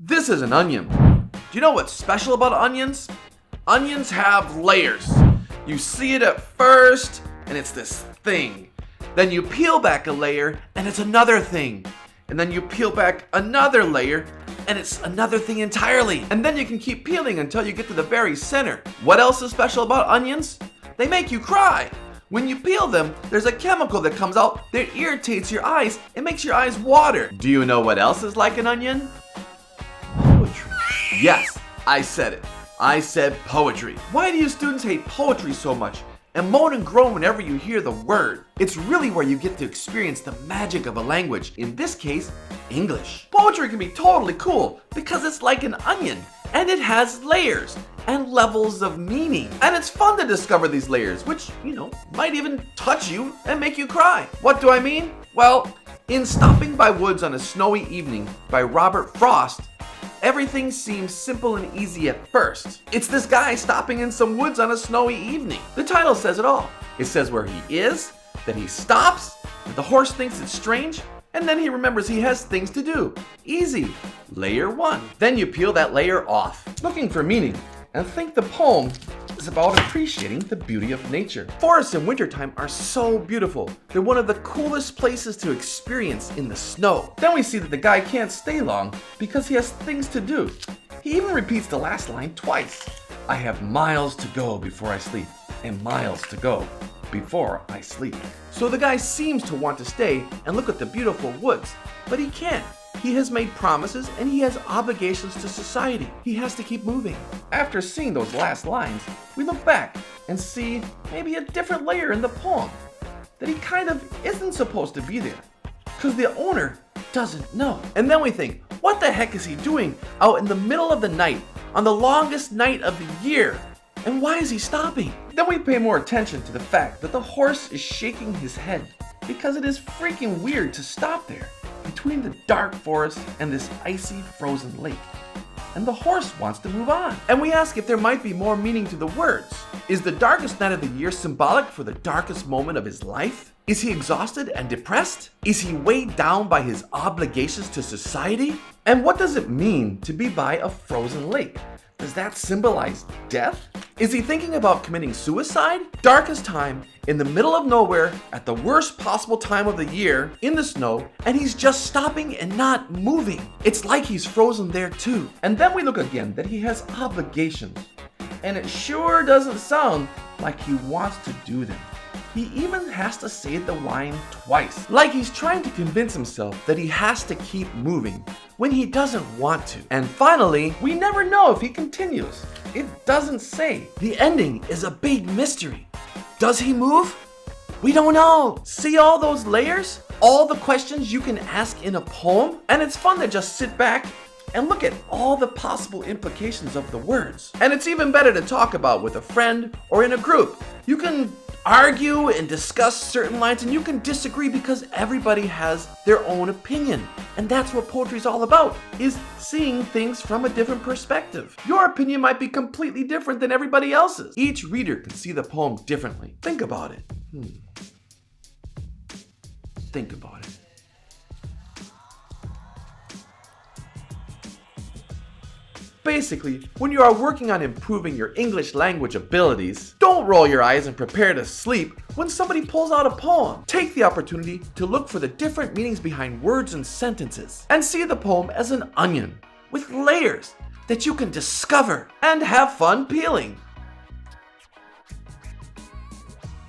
This is an onion. Do you know what's special about onions? Onions have layers. You see it at first, and it's this thing. Then you peel back a layer, and it's another thing. And then you peel back another layer, and it's another thing entirely. And then you can keep peeling until you get to the very center. What else is special about onions? They make you cry. When you peel them, there's a chemical that comes out that irritates your eyes and makes your eyes water. Do you know what else is like an onion? Poetry. Yes, I said it. I said poetry. Why do you students hate poetry so much and moan and groan whenever you hear the word? It's really where you get to experience the magic of a language, in this case, English. Poetry can be totally cool because it's like an onion and it has layers and levels of meaning. And it's fun to discover these layers, which, might even touch you and make you cry. What do I mean? Well, in Stopping by Woods on a Snowy Evening by Robert Frost, everything seems simple and easy at first. It's this guy stopping in some woods on a snowy evening. The title says it all. It says where he is, then he stops, that the horse thinks it's strange, and then he remembers he has things to do. Easy. Layer 1. Then you peel that layer off, looking for meaning, and think the poem is about appreciating the beauty of nature. Forests in wintertime are so beautiful. They're one of the coolest places to experience in the snow. Then we see that the guy can't stay long because he has things to do. He even repeats the last line twice. I have miles to go before I sleep, and miles to go before I sleep. So the guy seems to want to stay and look at the beautiful woods, but he can't. He has made promises and he has obligations to society. He has to keep moving. After seeing those last lines, we look back and see maybe a different layer in the poem, that he kind of isn't supposed to be there because the owner doesn't know. And then we think, what the heck is he doing out in the middle of the night on the longest night of the year? And why is he stopping? Then we pay more attention to the fact that the horse is shaking his head because it is freaking weird to stop there between the dark forest and this icy frozen lake. And the horse wants to move on. And we ask if there might be more meaning to the words. Is the darkest night of the year symbolic for the darkest moment of his life? Is he exhausted and depressed? Is he weighed down by his obligations to society? And what does it mean to be by a frozen lake? Does that symbolize death? Is he thinking about committing suicide? Darkest time, in the middle of nowhere, at the worst possible time of the year, in the snow, and he's just stopping and not moving. It's like he's frozen there too. And then we look again that he has obligations, and it sure doesn't sound like he wants to do them. He even has to say the line twice, like he's trying to convince himself that he has to keep moving when he doesn't want to. And finally, we never know if he continues. It doesn't say. The ending is a big mystery. Does he move? We don't know. See all those layers? All the questions you can ask in a poem? And it's fun to just sit back and look at all the possible implications of the words. And it's even better to talk about with a friend or in a group. You can argue and discuss certain lines, and you can disagree because everybody has their own opinion. And that's what poetry is all about, is seeing things from a different perspective. Your opinion might be completely different than everybody else's. Each reader can see the poem differently. Think about it. Think about it. Basically, when you are working on improving your English language abilities, don't roll your eyes and prepare to sleep when somebody pulls out a poem. Take the opportunity to look for the different meanings behind words and sentences, and see the poem as an onion with layers that you can discover and have fun peeling.